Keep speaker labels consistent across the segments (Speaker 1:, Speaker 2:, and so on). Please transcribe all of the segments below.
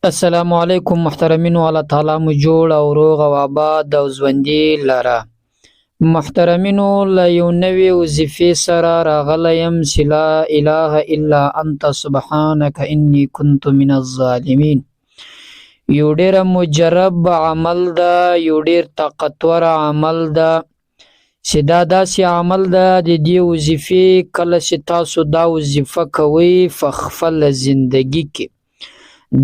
Speaker 1: السلام علیکم محترمینو، الله تعالی مو جوړ او روغ او آباد او ژوندي لره. محترمینو، له یو نوې وظیفې سره راغلی یم چې لا اله الا انت سبحانک انی کنت من الظالمین. یو ډیر مجرب عمل ده، یو ډیر طاقتور عمل ده چې دا داسې عمل ده د دې وظیفې کله چې تاسو دا وظیفه کوئ په خپله زندګي کې،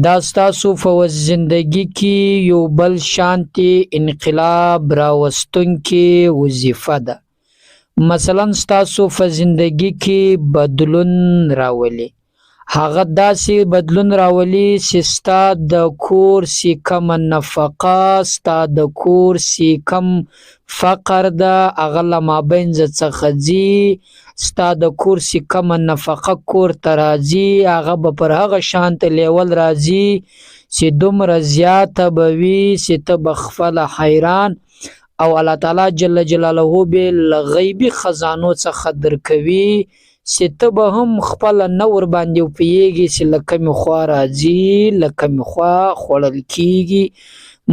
Speaker 1: دا ستاسو په زندګي کې یو بل شانتي انقلاب راوستونکې وظیفه ده. مثلا ستاسو په زندګي کې بدلون راولي. هغه داسې بدلون راولي چې ستا د کور چې کومه نفقه، ستا د کور چې کوم فقر ده هغه له مابینځ څخه ځي، ستا د کور چې کومه نفقه کور ته راځي هغه به پر هغه شانته لیول راځي چې دومره زیاته به وي چې ته به خپله حیران، او الله تعالی جل جلاله به له غیبي خزانو څخه درکوي چې ته به هم خپله نه ورباندې وپوهېږې چې له کومې خوا راځي، له کومې خوا خوړل کېږي.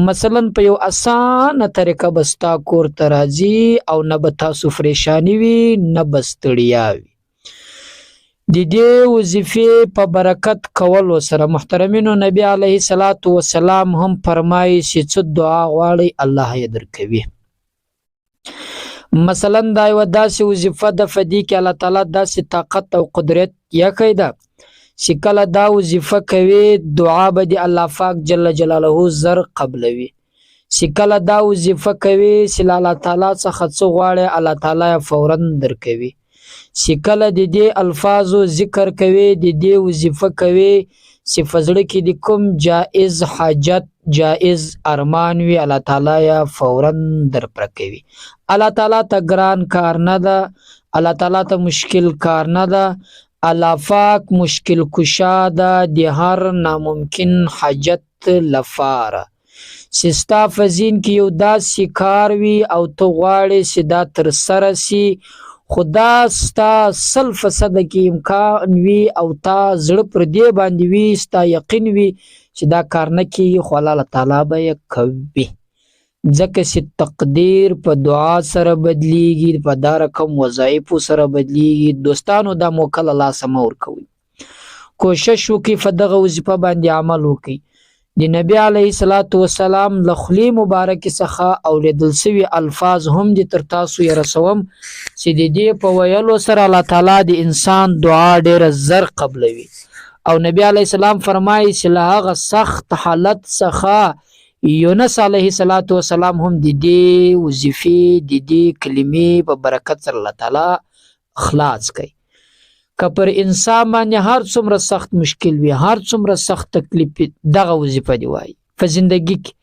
Speaker 1: مثلا په یو اسانه طریقه به ستا کور ته راځي او نه به تاسو پریشاني وي نه به ستړیا وي. د دې وظیفې په برکت کولو سره محترمینو، نبی علیه الصلاة والسلام هم فرمایي چې څه دعا غواړئ الله یې درکوي. مثلا دا یو داسې وظیفه ده په دې کې الله تعالی داسې طاقت او قدرت یکی ده چې کله دا وظیفه کوي دعا به د الله پاک جل جلاله زر قبلوي. چې کله دا وظیفه کوي چې الله تعالی څخه څه غواړي الله تعالی فورا درکوي. چې کله د دې الفاظو ذکر کوي، د دې وظیفه کوي چې په زړه کې د کوم جائز حاجت، جائز ارمان وي الله تعالی فورا درپره کوي. الله تعالی ته ګران کار نه ده، الله تعالی ته مشکل کار نه ده، الله پاک مشکل کشا ده د هر ناممکن حاجت لپاره. چې ستا په ذهن کې یو داسې کار وي او ته غواړې چې دا ترسره سي، خو دا ستا 100% کې امکان وي او تا زړه پر دې باندې وي، ستا یقین وي چې دا کار نه کېږي، خو الله تعالی به یې کوي. ځکه چې تقدیر په دعا سره بدلیږي، په دا رقم وظایفو سره بدلیږي. دوستانو دا موقع له لاسه مه ورکوئ. کوشش وکړئ په دغه وظیفه باندې عمل وکړئ. د نبی علیه الصلاة والسلام له خولې مبارکې څخه اوریدل سوي الفاظ هم دې تر تاسو یې رسوم چې د دې په ویلو سره الله تعالی د انسان دعا ډیره زر قبلوي. او نبی علیه السلام فرمایي چې له هغه سخت حالت څخه یونس علیه السلام هم د دې وظیفې د دې کلمې په برکت سره الله تعالی خلاص کوي. که پر انسان باندې هر څومره سخت مشکل وي، هر څومره سخت تکلیف وي، دغه وظیفه دی وایي په زندګي کې.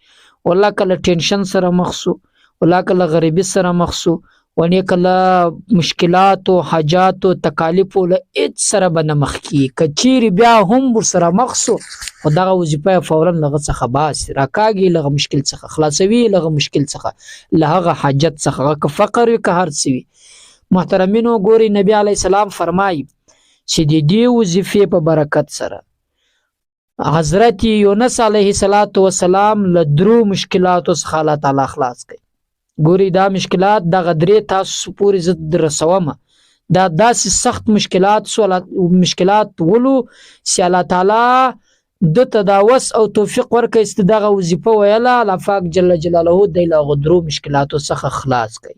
Speaker 1: والله کله ټینشن سره مخ سو، والله کله غریبي سره مخ سو، ونې کله مشکلات او حاجات او تکالیف له هیڅ سره به نه مخ کیږي. که چیرې بیا هم ورسره مخ سو، خو دغه وظیفه فورا له هغه څخه باسي، راکاږي له هغه مشکل څخه، خلاصوي له هغه مشکل څخه، له هغه حاجت څخه، که فقر وي که هر څه وي. محترمینو ګوري نبی علیه السلام فرمایي چې د دې وظیفې په برکت سره حضرت یونس علیه السلام له درو مشکلاتو څخه الله تعالی خلاص کړي. ګوري دا مشکلات دغه درې تاسو پورې زه رسومه، دا داسې سخت مشکلات ولو چې الله تعالی دته دا وس او توفیق ورکړي چې دغه وظیفه ویله الله پاک جل جلاله دی له هغو درو مشکلاتو څخه خلاص کړي.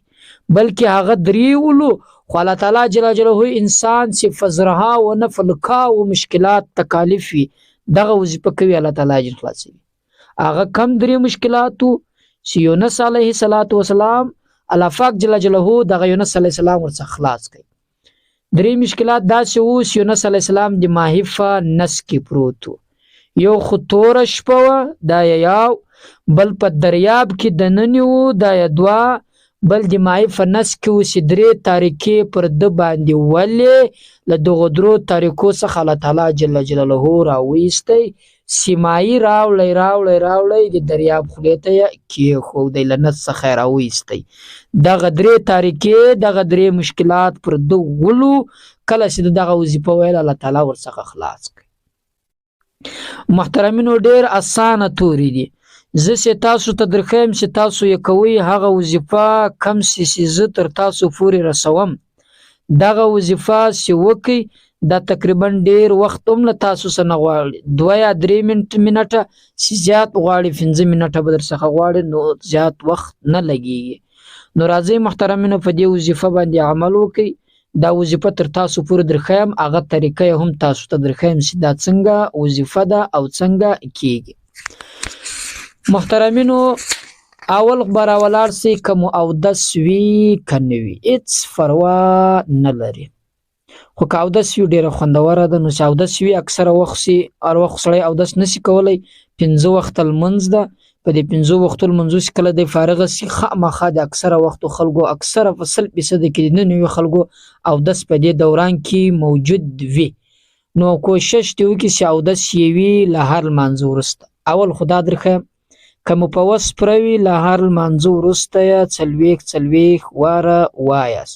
Speaker 1: بلکې هغه درې ولو، خو الله تعالی جل جلاله انسان چې فزرها و نفلکا و مشکلات تکالیف وي دغه وظیفه کوي الله تعالی جل خلاصوي. هغه کم درې مشکلاتو چې یونس علیه السلام الله پاک جل جلاله دغه یونس علیه السلام ورڅخه خلاص کړي. درې مشکلات داسې وو چې یونس علیه السلام د ماهي په نس کې پروت و. یو خو توره شپه وه دا یو، بل په دریاب کې دننه و دا دوه، بل د ماهي په نس کې و چې درې تاریکې پر ده باندې ولې. له دغو درو تاریکو څخه الله تعالی جل جلاله راویستی، سیمایي راوړی د دریاب خولې ته یې کېښودی، له نس څخه یې راویستی. دغه درې تاریکې، دغه درې مشکلات پر ده ولو، کله چې دغه وظیفه ویل الله تعالی ورڅخه خلاص کړي. محترمینو ډیر اسانه توري دي. زه چې تاسو ته درخیم چې تاسو یې کوئ هغه وظیفه کم چې زه تر تاسو پورې رسوم دغه وظیفه چې وکئ دا تقریبا ډیر وخت هم له تاسو سره نه غواړي 2 یا 3 منټه چې زیات غواړي 5 منټه به در څخه غواړي نو زیات وخت نه لګیږي. نو راځئ محترمینو په دې وظیفه باندې عمل وکئ. دا وظیفه تر تاسو پورې درخیم هغه طریقه هم تاسو ته درخیم چې دا څنګه وظیفه ده او څنګه کیږي. محترمینو اول براولار سي کوم او د سوي کنوي اټس فروا نه لري خو که او د سوي ډیره خوندوره ده. نو چې او د سوي اکثره وخت سي هر وخت سړی او د نسی کولای 15 وخت المنځ ده په دې 15 وختو المنځو چې کله د فارغ سي خامخا د اکثره وختو خلکو اکثره فصل بيسد کې نه نوي خلکو او د په دې دوران کې موجود وي. نو کوشش دی وکړي چې او د سوي له هر منځ ورسته اول خدا درخه کوم په وس پروي له هر منځ ورسته چلويخ واره وایاس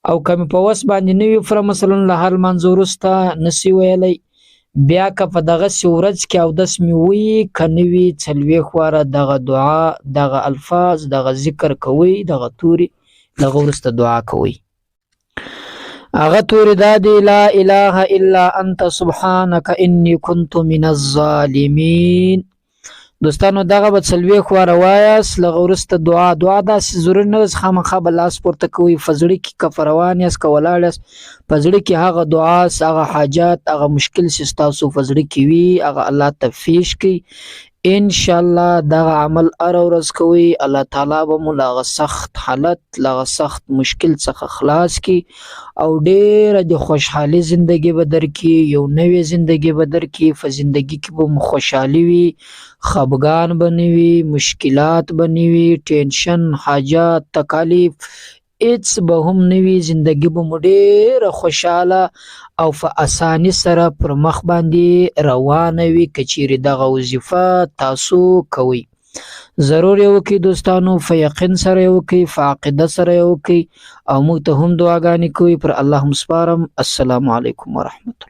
Speaker 1: او کوم په وس باندې نوي فر مثلا له هر منځ ورسته نسی ویلای بیا که په دغه سورج کې او د سمي وی کنوي چلويخ واره دغه دعا دغه الفاظ دغه ذکر کوي دغه توري دغه ورسته دعا کوي. اغه توري دادی لا اله الا انت سبحانك اني كنت من الظالمين. دوستانو دغه به څلويخ واره وایاس لغه ورسته دعا داسې ضروري نه ده خامخا به لاس پورته کوئ فزړه کې که روان یاست که ولاړ یاست په زړه کې هغه دعا هغه حاجات هغه مشکل چې ستاسو په زړه کې وي هغه الله ته پیش کړئ ان شاء الله دغه عمل هر ورځ کوئ الله تعالی به مو له سخت حالت له سخت مشکل څخه خلاص کړي او ډیره د خوشحالي زندگی به درکړي یو نوې زندگی به درکړي په زندگی کې به مو خوشحالي وي خفګان بنوي مشکلات بنوي ټینشن حاجات تکالیف اټس به هم نوي زندگی به مو ډیره خوشاله او په اساني سره پر مخ باندې روانه وي کچيري دغه وظیفه تاسو کوي. ضرور یو کې دوستانو په یقین سره یو کې په عقیده سره یو کې او موږ ته هم دعاګانې کوي پر الله مسپارم. السلام علیکم ورحمت الله.